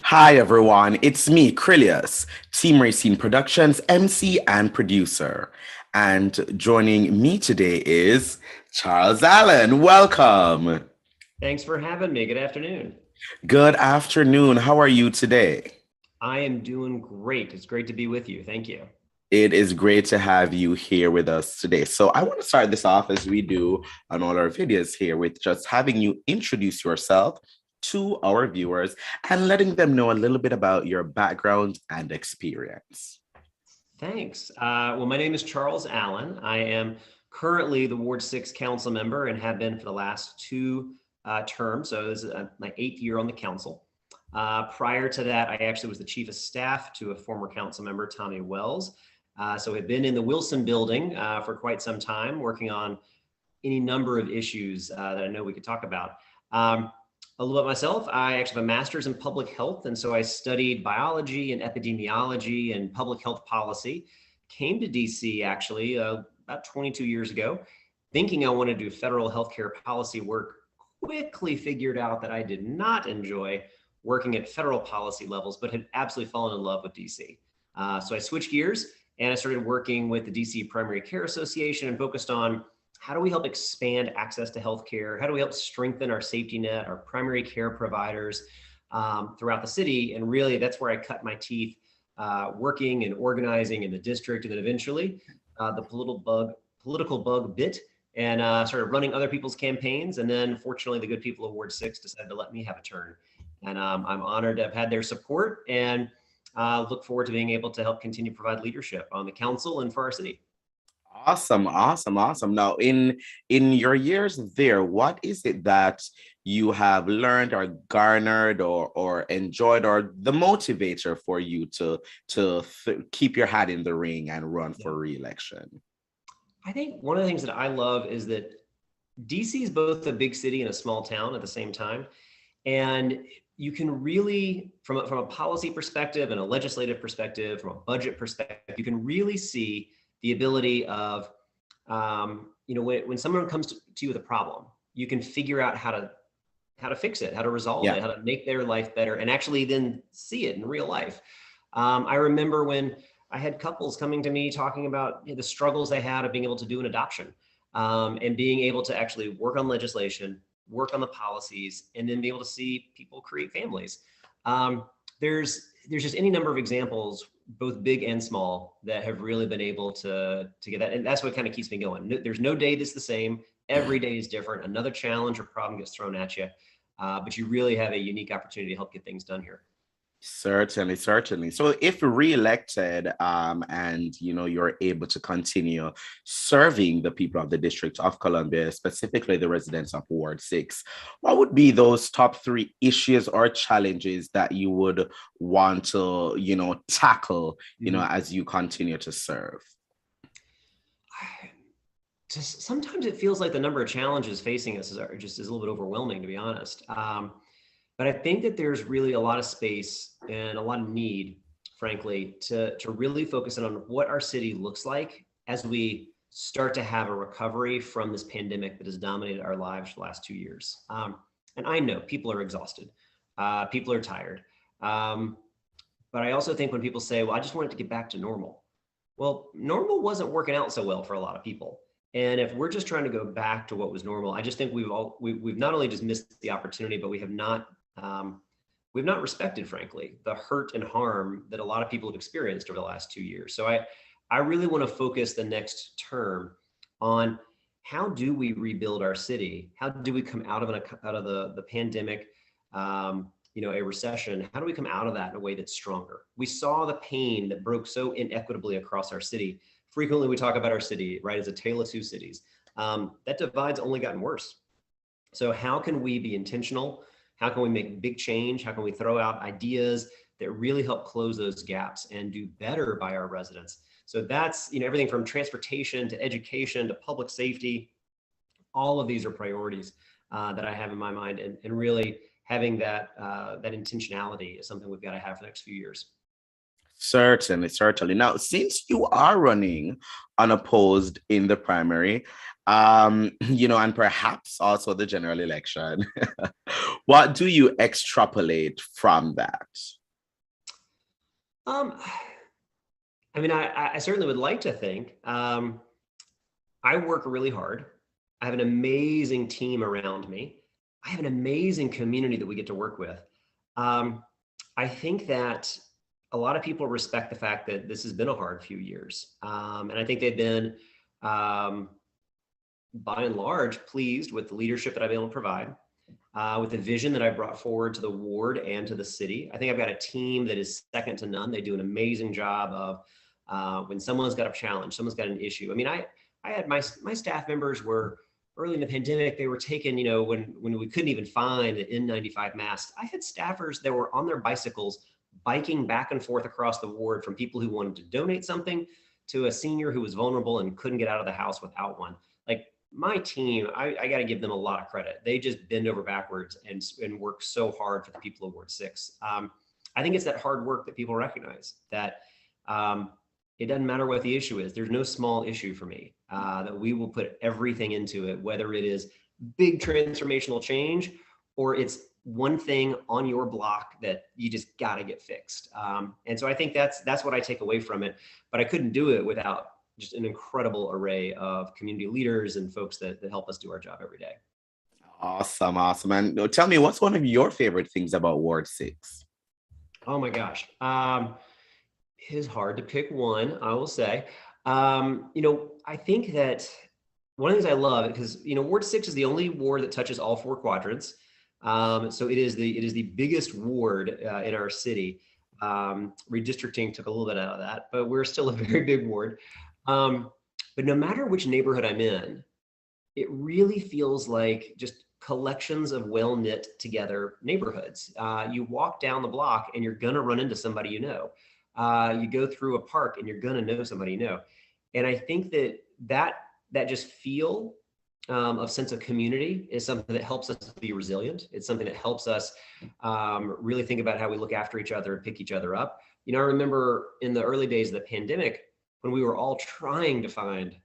Hi everyone, it's me, Krylios, Team Racing Productions MC and producer. And joining me today is Charles Allen. Welcome. Thanks for having me. Good afternoon. Good afternoon. How are you today? I am doing great. It's great to be with you. Thank you. It is great to have you here with us today. So I want to start this off as we do on all our videos here with just having you introduce yourself to our viewers and letting them know a little bit about your background and experience. Thanks. Well, my name is Charles Allen. I am currently the Ward 6 council member and have been for the last two terms. So this is my 8th year on the council. Prior to that, I actually was the chief of staff to a former council member, Tommy Wells. So I've been in the Wilson building for quite some time, working on any number of issues that I know we could talk about. A little about myself, I actually have a master's in public health, and so I studied biology and epidemiology and public health policy. Came to DC actually about 22 years ago, thinking I wanted to do federal healthcare policy work. Quickly figured out that I did not enjoy working at federal policy levels, but had absolutely fallen in love with DC. So I switched gears and I started working with the DC Primary Care Association and focused on how do we help expand access to healthcare? How do we help strengthen our safety net, our primary care providers throughout the city? And really, that's where I cut my teeth working and organizing in the district, and then eventually the political bug bit and started running other people's campaigns. And then, fortunately, the good people of Ward 6 decided to let me have a turn. And I'm honored to have had their support and look forward to being able to help continue to provide leadership on the council and for our city. Awesome, awesome, awesome. Now, in your years there, what is it that you have learned or garnered or enjoyed or the motivator for you to keep your hat in the ring and run for re-election? I think one of the things that I love is that DC is both a big city and a small town at the same time. And you can really, from a policy perspective and a legislative perspective, from a budget perspective, you can really see the ability of, when someone comes to you with a problem, you can figure out how to fix it, how to resolve it, how to make their life better, and actually then see it in real life. I remember when I had couples coming to me talking about the struggles they had of being able to do an adoption and being able to actually work on legislation, work on the policies, and then be able to see people create families. There's just any number of examples, both big and small, that have really been able to get that. And that's what kind of keeps me going. There's no day that's the same. Every day is different. Another challenge or problem gets thrown at you. But you really have a unique opportunity to help get things done here. Certainly, certainly. So if re-elected, and you're able to continue serving the people of the District of Columbia, specifically the residents of Ward 6, what would be those top 3 issues or challenges that you would want to, tackle, as you continue to serve? Just sometimes it feels like the number of challenges facing us is a little bit overwhelming, to be honest. But I think that there's really a lot of space and a lot of need, frankly, to really focus in on what our city looks like as we start to have a recovery from this pandemic that has dominated our lives for the last 2 years. And I know people are exhausted. People are tired. But I also think when people say, well, I just want it to get back to normal. Well, normal wasn't working out so well for a lot of people. And if we're just trying to go back to what was normal, I just think we've not only just missed the opportunity, but we've not respected, frankly, the hurt and harm that a lot of people have experienced over the last 2 years. So I really want to focus the next term on how do we rebuild our city? How do we come out of the pandemic, a recession? How do we come out of that in a way that's stronger? We saw the pain that broke so inequitably across our city. Frequently, we talk about our city, right, as a tale of two cities. That divide's only gotten worse. So how can we be intentional? How can we make big change? How can we throw out ideas that really help close those gaps and do better by our residents? So that's, everything from transportation to education to public safety. All of these are priorities that I have in my mind, and really having that intentionality is something we've got to have for the next few years. Certainly, certainly. Now, since you are running unopposed in the primary, and perhaps also the general election, what do you extrapolate from that? I mean, I certainly would like to think. I work really hard. I have an amazing team around me. I have an amazing community that we get to work with. Um, I think that a lot of people respect the fact that this has been a hard few years. And I think they've been, um, by and large, pleased with the leadership that I've been able to provide, with the vision that I brought forward to the ward and to the city. I think I've got a team that is second to none. They do an amazing job of when someone's got a challenge, someone's got an issue. I mean, I had my staff members were early in the pandemic. They were taken, when we couldn't even find an N95 mask. I had staffers that were on their bicycles biking back and forth across the ward from people who wanted to donate something to a senior who was vulnerable and couldn't get out of the house without one. Like my team, I got to give them a lot of credit. They just bend over backwards and work so hard for the people of Ward 6. I think it's that hard work that people recognize that it doesn't matter what the issue is. There's no small issue for me, that we will put everything into it, whether it is big transformational change or it's one thing on your block that you just got to get fixed. And so I think that's what I take away from it, but I couldn't do it without just an incredible array of community leaders and folks that help us do our job every day. Awesome, awesome. And tell me, what's one of your favorite things about Ward 6? Oh my gosh. It is hard to pick one, I will say. I think that one of the things I love, because Ward 6 is the only ward that touches all four quadrants. So it is the biggest ward in our city. Redistricting took a little bit out of that, but we're still a very big ward. But no matter which neighborhood I'm in, it really feels like just collections of well-knit together neighborhoods. You walk down the block and you're gonna run into somebody you know. You go through a park and you're gonna know somebody you know. And I think that just feel of sense of community is something that helps us be resilient. It's something that helps us really think about how we look after each other and pick each other up. I remember in the early days of the pandemic when we were all trying to find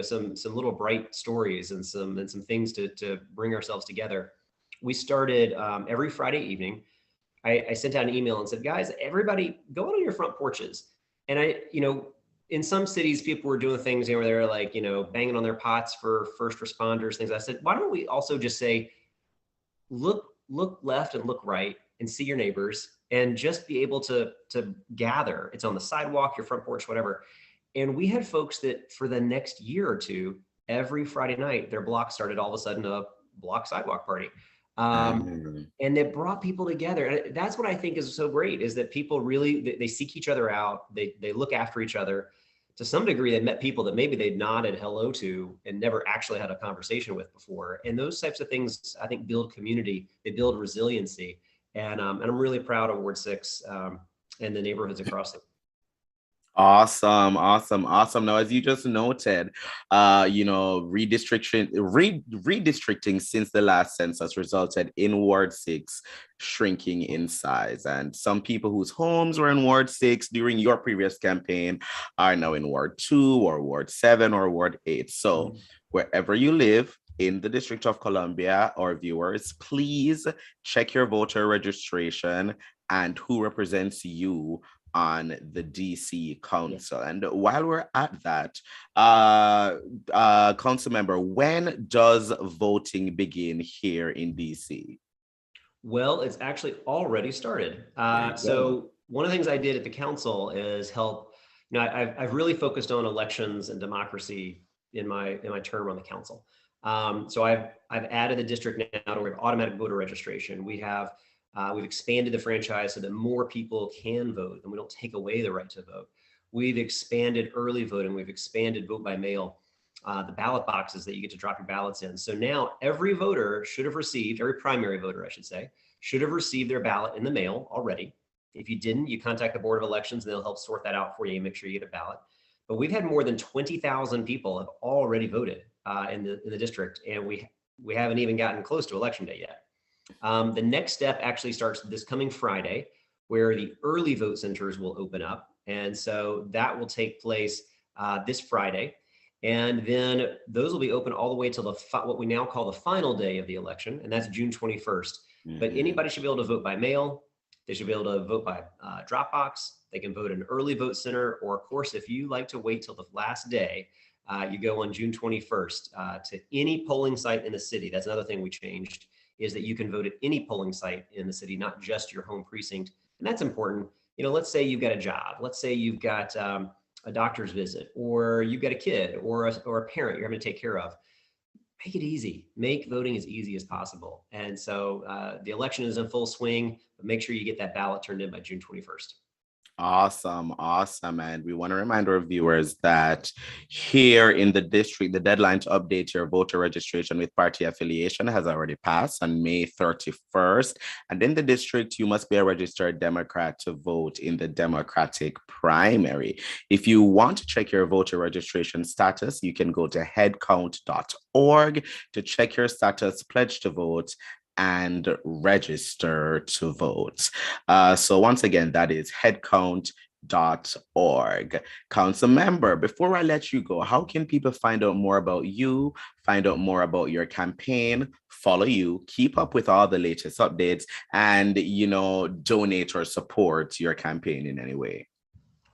some little bright stories and some things to bring ourselves together. We started every Friday evening. I sent out an email and said, guys, everybody go out on your front porches. And in some cities, people were doing things where they're like, banging on their pots for first responders, things. I said, why don't we also just say, look left and look right and see your neighbors and just be able to gather. It's on the sidewalk, your front porch, whatever. And we had folks that for the next year or two, every Friday night, their block started all of a sudden a block sidewalk party. And it brought people together. And that's what I think is so great, is that people really, they seek each other out. They look after each other. To some degree, they met people that maybe they'd nodded hello to and never actually had a conversation with before. And those types of things, I think, build community. They build resiliency. And I'm really proud of Ward 6 and the neighborhoods across it. Awesome. Now, as you just noted, redistricting since the last census resulted in Ward 6 shrinking in size. And some people whose homes were in Ward 6 during your previous campaign are now in Ward 2 or Ward 7 or Ward 8. So wherever you live in the District of Columbia, or viewers, please check your voter registration and who represents you on the DC Council. Yes. And while we're at that, Councilmember, when does voting begin here in DC? Well, it's actually already started. So one of the things I did at the council is help. I've really focused on elections and democracy in my term on the council. So I've added the district now to automatic voter registration. We've expanded the franchise so that more people can vote and we don't take away the right to vote. We've expanded early voting. We've expanded vote by mail, the ballot boxes that you get to drop your ballots in. So now every voter should have received, every primary voter, I should say, should have received their ballot in the mail already. If you didn't, you contact the Board of Elections and they'll help sort that out for you and make sure you get a ballot. But we've had more than 20,000 people have already voted in the district, and we haven't even gotten close to election day yet. The next step actually starts this coming Friday, where the early vote centers will open up. And so that will take place this Friday. And then those will be open all the way till what we now call the final day of the election, and that's June 21st. But anybody should be able to vote by mail. They should be able to vote by Dropbox. They can vote in an early vote center, or of course, if you like to wait till the last day, you go on June 21st to any polling site in the city. That's another thing we changed, is that you can vote at any polling site in the city, not just your home precinct. And that's important. Let's say you've got a job. Let's say you've got a doctor's visit, or you've got a kid or a parent you're having to take care of. Make it easy. Make voting as easy as possible. And so the election is in full swing, but make sure you get that ballot turned in by June 21st. Awesome, awesome. And we want to remind our viewers that here in the district, the deadline to update your voter registration with party affiliation has already passed on May 31st. And in the district, you must be a registered Democrat to vote in the Democratic primary. If you want to check your voter registration status, you can go to headcount.org to check your status, pledge to vote, and register to vote. So once again, that is headcount.org. Council member, before I let you go, how can people find out more about you, find out more about your campaign, follow you, keep up with all the latest updates, and, donate or support your campaign in any way?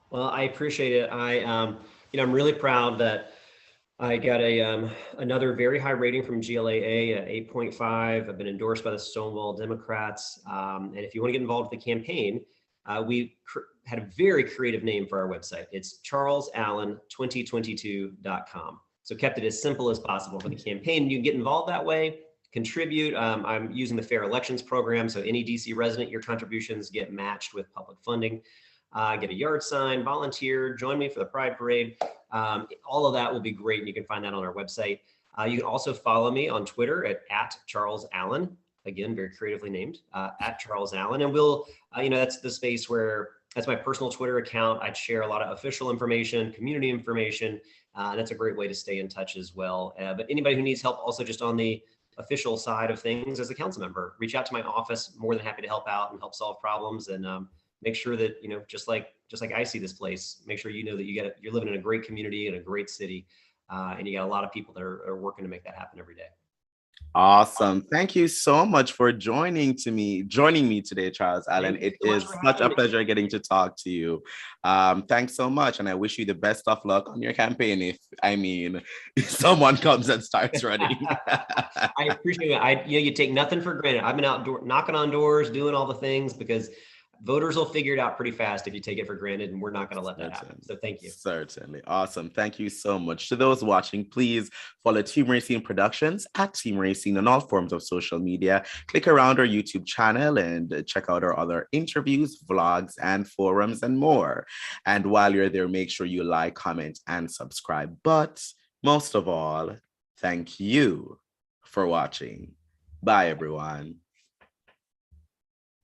Well, I appreciate it. I'm really proud that I got another very high rating from GLAA at 8.5. I've been endorsed by the Stonewall Democrats. And if you want to get involved with the campaign, we had a very creative name for our website. It's charlesallen2022.com. So kept it as simple as possible for the campaign. You can get involved that way, contribute. I'm using the Fair Elections program. So any DC resident, your contributions get matched with public funding. Get a yard sign, volunteer, join me for the Pride Parade. All of that will be great, and you can find that on our website. You can also follow me on Twitter at Charles Allen. Again, very creatively named, at Charles Allen. And we'll, that's the space where, that's my personal Twitter account. I'd share a lot of official information, community information, and that's a great way to stay in touch as well. But anybody who needs help also just on the official side of things as a council member, reach out to my office. More than happy to help out and help solve problems, and make sure that, just like I see this place, make sure that you're living in a great community in a great city, and you got a lot of people that are working to make that happen every day. Awesome. Thank you so much for joining me today, Charles Allen. It is such a pleasure getting to talk to you. Thanks so much. And I wish you the best of luck on your campaign. If someone comes and starts running. I appreciate it. You take nothing for granted. I've been out knocking on doors, doing all the things, because voters will figure it out pretty fast if you take it for granted, and we're not going to let that happen. So thank you. Certainly. Awesome. Thank you so much. To those watching, please follow Team Racine Productions at Team Racine on all forms of social media. Click around our YouTube channel and check out our other interviews, vlogs, and forums and more. And while you're there, make sure you like, comment, and subscribe. But most of all, thank you for watching. Bye, everyone.